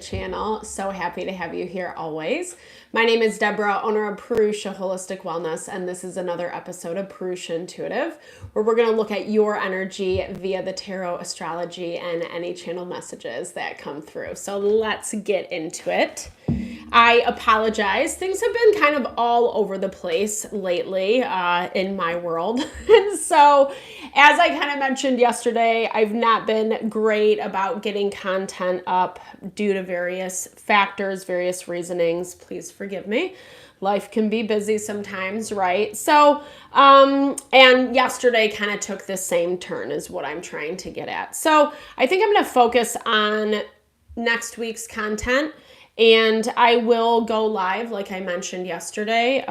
Channel. So happy to have you here always. My name is Deborah, owner of Purusha Holistic Wellness, and this is another episode of Purusha Intuitive, where we're going to look at your energy via the tarot, astrology, and any channel messages that come through. So let's get into it. I apologize. Things have been kind of all over the place lately in my world. And so, as I kind of mentioned yesterday, I've not been great about getting content up due to various factors, various reasonings. Please forgive me. Life can be busy sometimes, right? So, and yesterday kind of took the same turn is what I'm trying to get at. So I think I'm going to focus on next week's content. And I will go live, like I mentioned yesterday,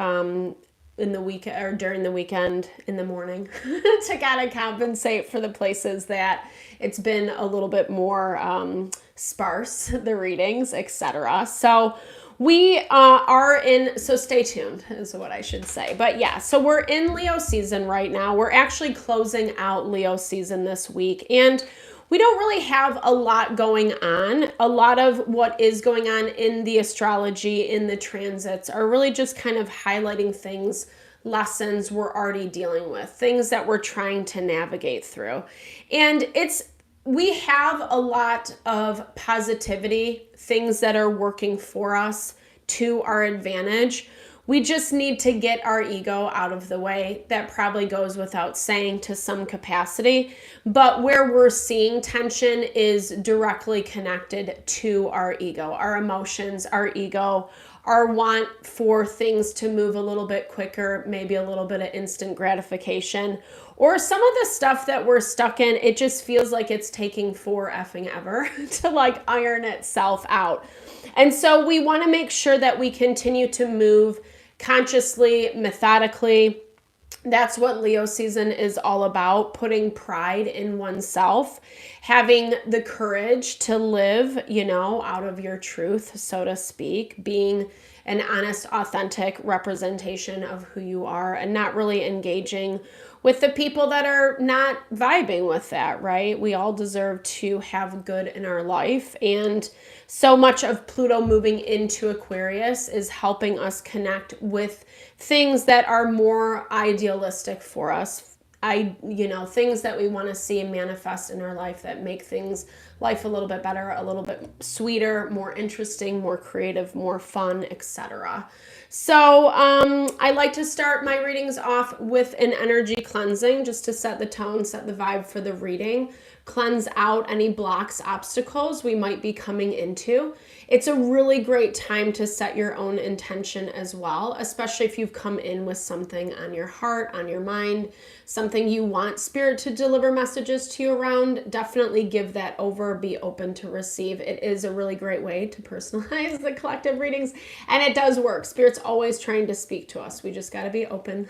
in the week or during the weekend in the morning to kind of compensate for the places that it's been a little bit more sparse, the readings, etc. So we are in, so stay tuned is what I should say. But yeah, so we're in Leo season right now. We're actually closing out Leo season this week. And we don't really have a lot going on. A lot of what is going on in the astrology, in the transits, are really just kind of highlighting things, lessons we're already dealing with, things that we're trying to navigate through. And we have a lot of positivity, things that are working for us to our advantage. We just need to get our ego out of the way. That probably goes without saying to some capacity. But where we're seeing tension is directly connected to our ego, our emotions, our ego, our want for things to move a little bit quicker, maybe a little bit of instant gratification. Or some of the stuff that we're stuck in, it just feels like it's taking for effing ever to like iron itself out. And so we want to make sure that we continue to move consciously, methodically. That's what Leo season is all about, putting pride in oneself, having the courage to live, out of your truth, so to speak, being an honest, authentic representation of who you are and not really engaging with the people that are not vibing with that, right? We all deserve to have good in our life. And so much of Pluto moving into Aquarius is helping us connect with things that are more idealistic for us. Things that we want to see manifest in our life that make life a little bit better, a little bit sweeter, more interesting, more creative, more fun, etc. So I like to start my readings off with an energy cleansing just to set the tone, set the vibe for the reading, cleanse out any blocks, obstacles we might be coming into. It's a really great time to set your own intention as well, especially if you've come in with something on your heart, on your mind, something you want spirit to deliver messages to you around. Definitely give that over, be open to receive. It is a really great way to personalize the collective readings, and it does work. Spirit's always trying to speak to us. We just got to be open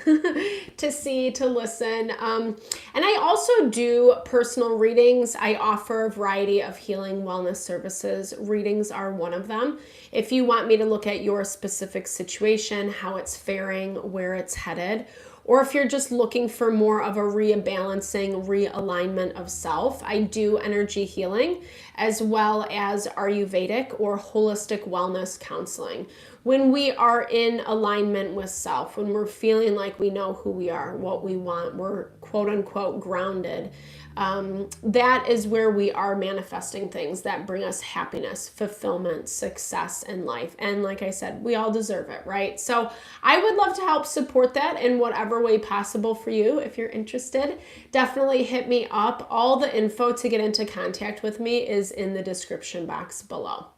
to see, to listen. And I also do personal readings. I offer a variety of healing wellness services. Readings are one of them. If you want me to look at your specific situation, how it's faring, where it's headed, or if you're just looking for more of a rebalancing, realignment of self, I do energy healing as well as Ayurvedic or holistic wellness counseling. When we are in alignment with self, when we're feeling like we know who we are, what we want, we're quote unquote grounded, that is where we are manifesting things that bring us happiness, fulfillment, success in life. And like I said, we all deserve it, right? So I would love to help support that in whatever way possible for you. If you're interested, definitely hit me up. All the info to get into contact with me is in the description box below.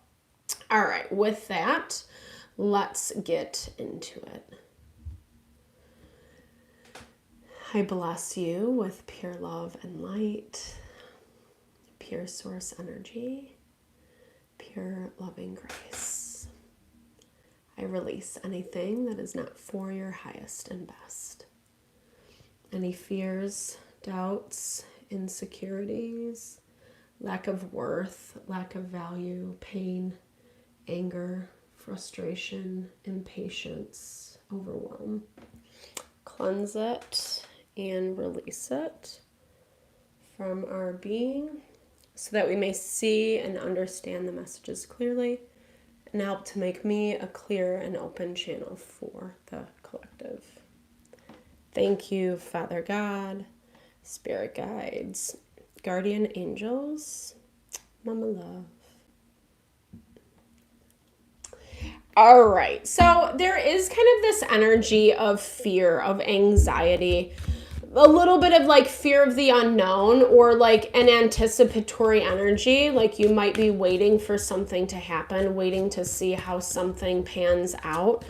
All right, with that, let's get into it. I bless you with pure love and light, pure source energy, pure loving grace. I release anything that is not for your highest and best. Any fears, doubts, insecurities, lack of worth, lack of value, pain, anger, frustration, impatience, overwhelm. Cleanse it and release it from our being so that we may see and understand the messages clearly and help to make me a clear and open channel for the collective. Thank you, Father God, Spirit Guides, Guardian Angels, Mama Love. All right, so there is kind of this energy of fear, of anxiety, a little bit of like fear of the unknown, or like an anticipatory energy, like you might be waiting for something to happen, waiting to see how something pans out.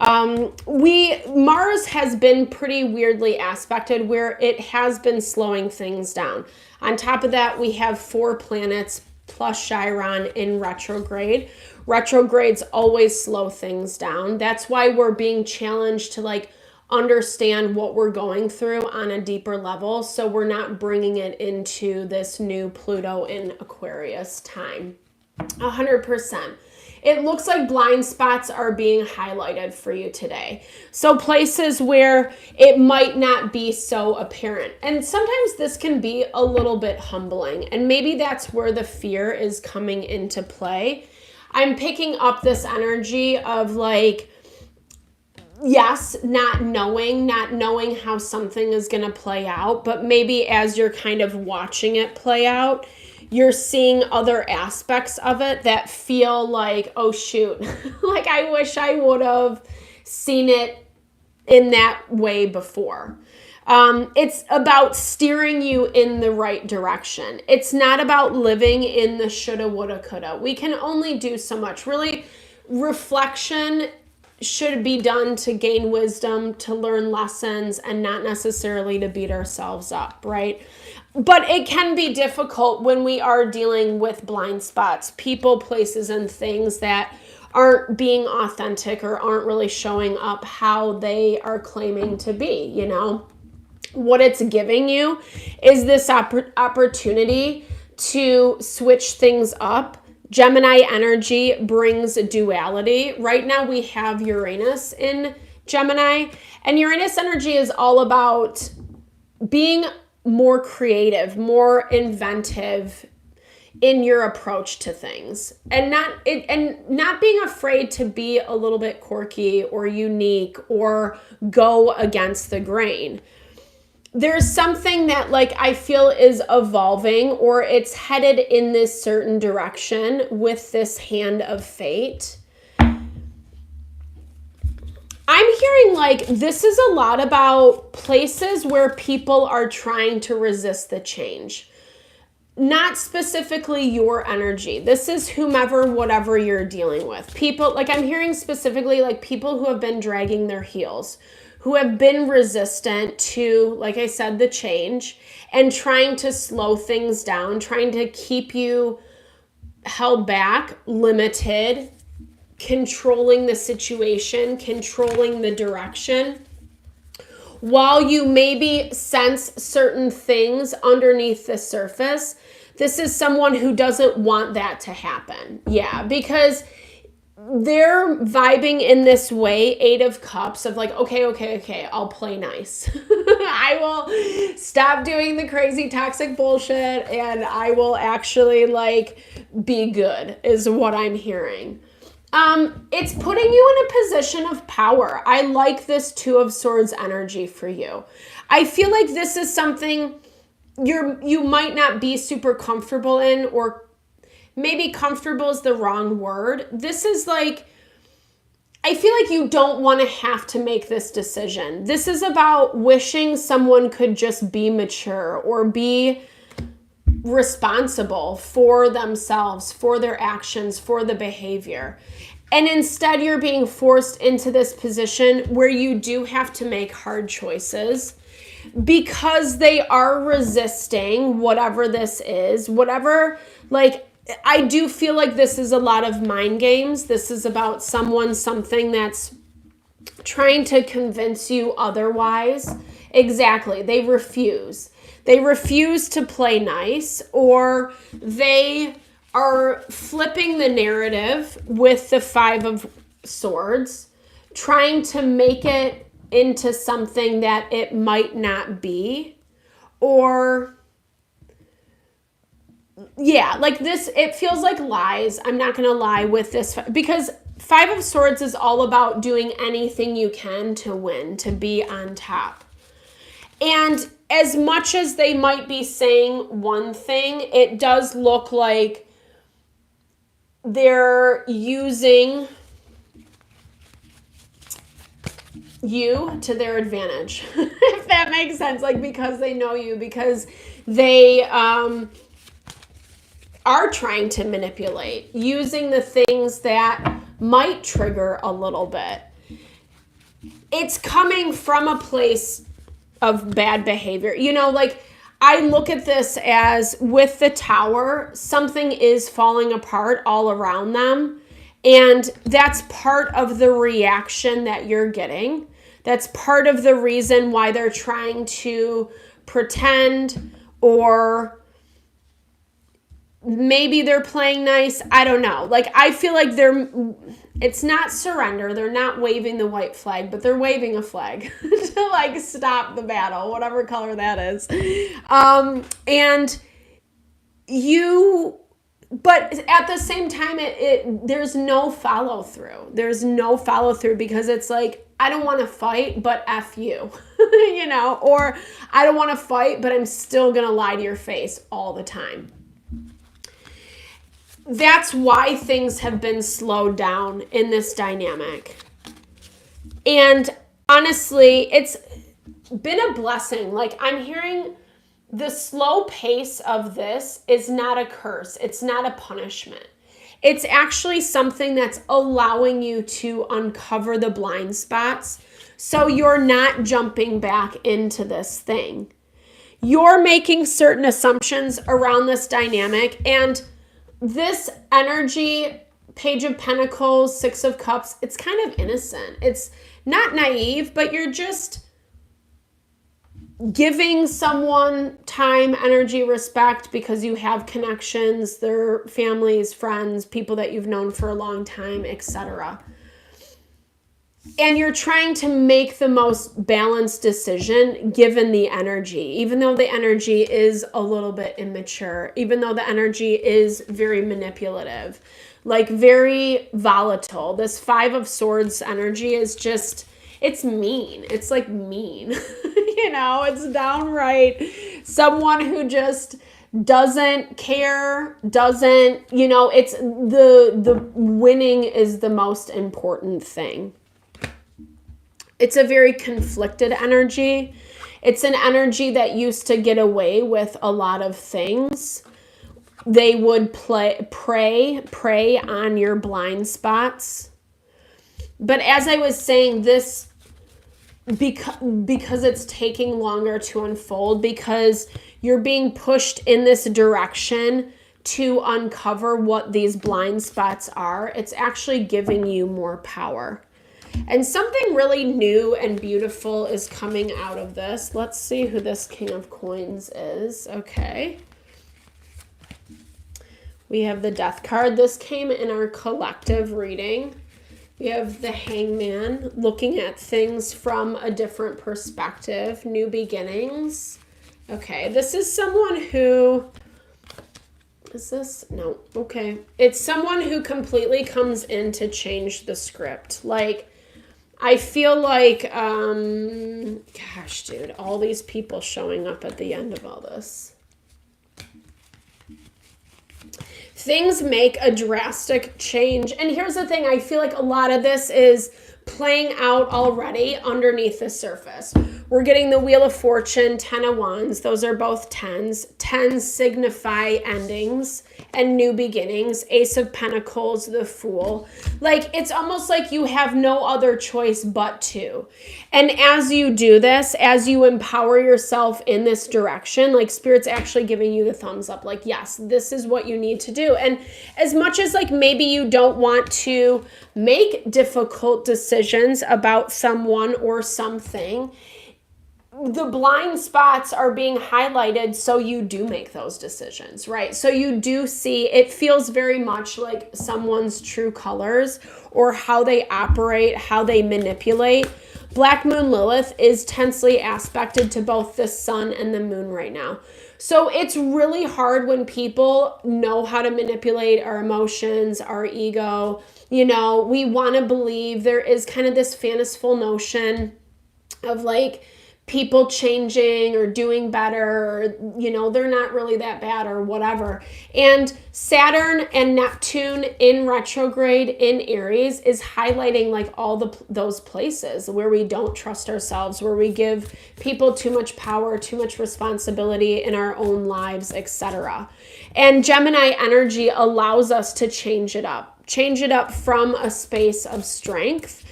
Mars has been pretty weirdly aspected where it has been slowing things down. On top of that, we have 4 planets plus Chiron in retrograde. Retrogrades always slow things down. That's why we're being challenged to like understand what we're going through on a deeper level, so we're not bringing it into this new Pluto in Aquarius time. 100%. It looks like blind spots are being highlighted for you today. So places where it might not be so apparent. And sometimes this can be a little bit humbling. And maybe that's where the fear is coming into play. I'm picking up this energy of like, yes, not knowing how something is going to play out, but maybe as you're kind of watching it play out, you're seeing other aspects of it that feel like, oh shoot, like I wish I would have seen it in that way before. It's about steering you in the right direction. It's not about living in the shoulda, woulda, coulda. We can only do so much. Really, reflection should be done to gain wisdom, to learn lessons, and not necessarily to beat ourselves up, right? But it can be difficult when we are dealing with blind spots, people, places, and things that aren't being authentic or aren't really showing up how they are claiming to be, you know? What it's giving you is this opportunity to switch things up. Gemini energy brings duality. Right now we have Uranus in Gemini, and Uranus energy is all about being more creative, more inventive in your approach to things, and not being afraid to be a little bit quirky or unique or go against the grain. There's something that like I feel is evolving, or it's headed in this certain direction with this hand of fate. I'm hearing like this is a lot about places where people are trying to resist the change. Not specifically your energy. This is whomever, whatever you're dealing with. People, like I'm hearing specifically like people who have been dragging their heels, who have been resistant to, like I said, the change, and trying to slow things down, trying to keep you held back, limited, controlling the situation, controlling the direction. While you maybe sense certain things underneath the surface, this is someone who doesn't want that to happen. Yeah, because they're vibing in this way, 8 of Cups, of like, okay, I'll play nice. I will stop doing the crazy toxic bullshit and I will actually like be good, is what I'm hearing. It's putting you in a position of power. I like this 2 of Swords energy for you. I feel like this is something you might not be super comfortable in, or maybe comfortable is the wrong word. This is like, I feel like you don't want to have to make this decision. This is about wishing someone could just be mature or be responsible for themselves, for their actions, for the behavior. And instead you're being forced into this position where you do have to make hard choices because they are resisting whatever this is, whatever, like, I do feel like this is a lot of mind games. This is about something that's trying to convince you otherwise. Exactly. They refuse. They refuse to play nice, or they are flipping the narrative with the 5 of Swords, trying to make it into something that it might not be, or yeah, like this, it feels like lies. I'm not going to lie with this, because Five of Swords is all about doing anything you can to win, to be on top. And as much as they might be saying one thing, it does look like they're using you to their advantage, if that makes sense. Like, because they know you, because they are trying to manipulate, using the things that might trigger a little bit. It's coming from a place of bad behavior. You know, like, I look at this as with the Tower, something is falling apart all around them. And that's part of the reaction that you're getting. That's part of the reason why they're trying to pretend, or maybe they're playing nice. I don't know. Like, I feel like it's not surrender. They're not waving the white flag, but they're waving a flag to like stop the battle, whatever color that is. And but at the same time, there's no follow through. There's no follow through, because it's like, I don't want to fight, but F you, you know, or I don't want to fight, but I'm still going to lie to your face all the time. That's why things have been slowed down in this dynamic. And honestly, it's been a blessing. Like, I'm hearing the slow pace of this is not a curse. It's not a punishment. It's actually something that's allowing you to uncover the blind spots, so you're not jumping back into this thing. You're making certain assumptions around this dynamic, and this energy, Page of Pentacles, Six of Cups, it's kind of innocent. It's not naive, but you're just giving someone time, energy, respect, because you have connections, their families, friends, people that you've known for a long time, etc. And you're trying to make the most balanced decision given the energy, even though the energy is a little bit immature, even though the energy is very manipulative, like very volatile. This Five of Swords energy is just, it's mean. It's like mean, you know, it's downright someone who just doesn't care, doesn't, you know, it's the winning is the most important thing. It's a very conflicted energy. It's an energy that used to get away with a lot of things. They would prey on your blind spots. But as I was saying, this, because it's taking longer to unfold, because you're being pushed in this direction to uncover what these blind spots are, it's actually giving you more power. And something really new and beautiful is coming out of this. Let's see who this King of Coins is. Okay. We have the Death card. This came in our collective reading. We have the Hangman, looking at things from a different perspective. New beginnings. Okay, this is someone who... Is this? No. Okay. It's someone who completely comes in to change the script. Like, I feel like, gosh, dude, all these people showing up at the end of all this. Things make a drastic change. And here's the thing. I feel like a lot of this is playing out already underneath the surface. We're getting the Wheel of Fortune, 10 of Wands. Those are both 10s. 10s signify endings and new beginnings. Ace of Pentacles, the Fool. Like, it's almost like you have no other choice but to. And as you do this, as you empower yourself in this direction, like, Spirit's actually giving you the thumbs up. Like, yes, this is what you need to do. And as much as, like, maybe you don't want to make difficult decisions about someone or something, the blind spots are being highlighted so you do make those decisions, right? So you do see, it feels very much like someone's true colors or how they operate, how they manipulate. Black Moon Lilith is tensely aspected to both the sun and the moon right now. So it's really hard when people know how to manipulate our emotions, our ego. You know, we want to believe there is kind of this fanciful notion of like people changing or doing better, or, you know, they're not really that bad or whatever. And Saturn and Neptune in retrograde in Aries is highlighting like all those places where we don't trust ourselves, where we give people too much power, too much responsibility in our own lives, etc. And Gemini energy allows us to change it up from a space of strength.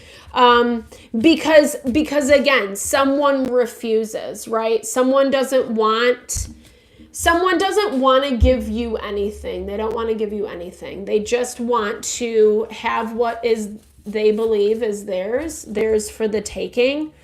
Because again, someone refuses, right? Someone doesn't want to give you anything. They don't want to give you anything. They just want to have what is they believe is theirs for the taking.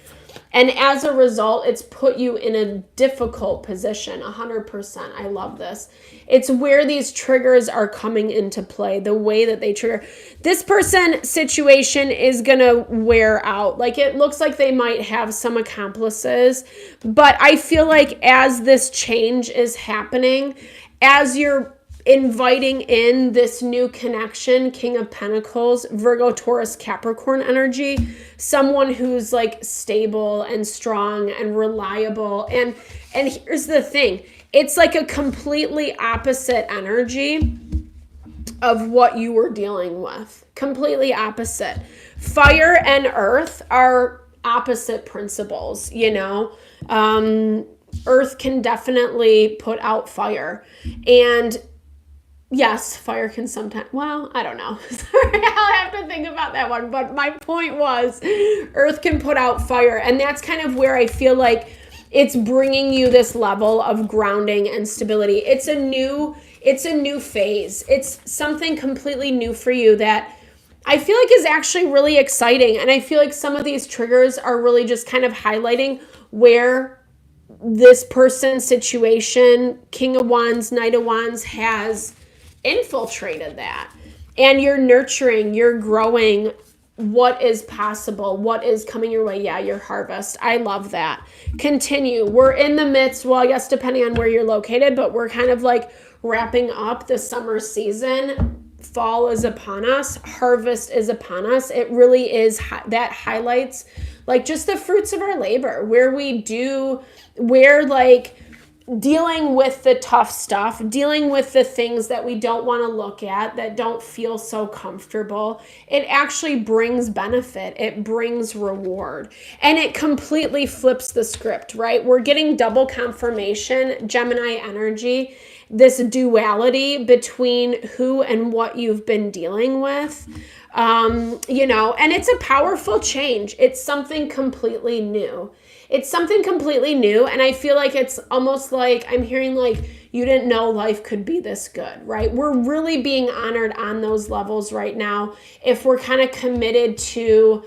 And as a result, it's put you in a difficult position, 100%. I love this. It's where these triggers are coming into play, the way that they trigger. This person situation is going to wear out. Like, it looks like they might have some accomplices, but I feel like as this change is happening, as you're inviting in this new connection, King of Pentacles, Virgo, Taurus, Capricorn energy, someone who's like stable and strong and reliable. And here's the thing, it's like a completely opposite energy of what you were dealing with. Completely opposite. Fire and earth are opposite principles, you know. Earth can definitely put out fire, and yes, fire can sometimes, well, I don't know. Sorry, I'll have to think about that one. But my point was, earth can put out fire. And that's kind of where I feel like it's bringing you this level of grounding and stability. It's a new phase. It's something completely new for you that I feel like is actually really exciting. And I feel like some of these triggers are really just kind of highlighting where this person's situation, King of Wands, Knight of Wands, has infiltrated that. And you're nurturing, you're growing what is possible, what is coming your way. Yeah, your harvest. I love that. Continue. We're in the midst, well, I guess depending on where you're located, but we're kind of like wrapping up the summer season. Fall is upon us. Harvest is upon us. It really is. That highlights like just the fruits of our labor, where like dealing with the tough stuff, dealing with the things that we don't want to look at, that don't feel so comfortable. It actually brings benefit. It brings reward. And it completely flips the script, right? We're getting double confirmation, Gemini energy, this duality between who and what you've been dealing with. You know, and it's a powerful change. It's something completely new. It's something completely new. And I feel like it's almost like I'm hearing like you didn't know life could be this good, right? We're really being honored on those levels right now if we're kind of committed to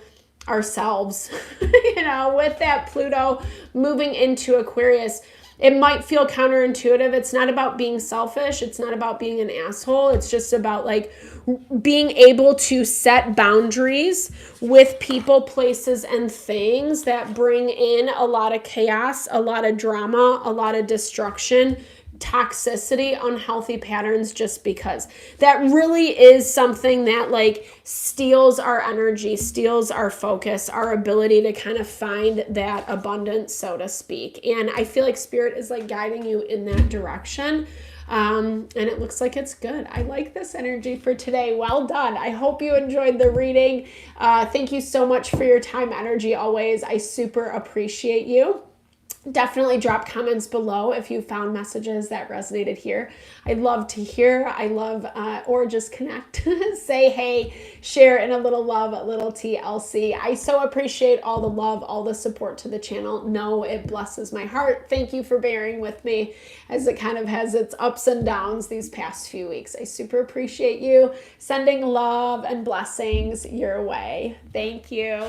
ourselves, you know, with that Pluto moving into Aquarius. It might feel counterintuitive. It's not about being selfish. It's not about being an asshole. It's just about like being able to set boundaries with people, places, and things that bring in a lot of chaos, a lot of drama, a lot of destruction, toxicity, unhealthy patterns, just because that really is something that like steals our energy, steals our focus, our ability to kind of find that abundance, so to speak. And I feel like spirit is like guiding you in that direction. And it looks like it's good. I like this energy for today. Well done. I hope you enjoyed the reading. Thank you so much for your time, energy, always. I super appreciate you. Definitely drop comments below if you found messages that resonated here. I'd love to hear. I love, or just connect, say hey, share in a little love, a little TLC. I so appreciate all the love, all the support to the channel. No, it blesses my heart. Thank you for bearing with me as it kind of has its ups and downs these past few weeks. I super appreciate you. Sending love and blessings your way. Thank you.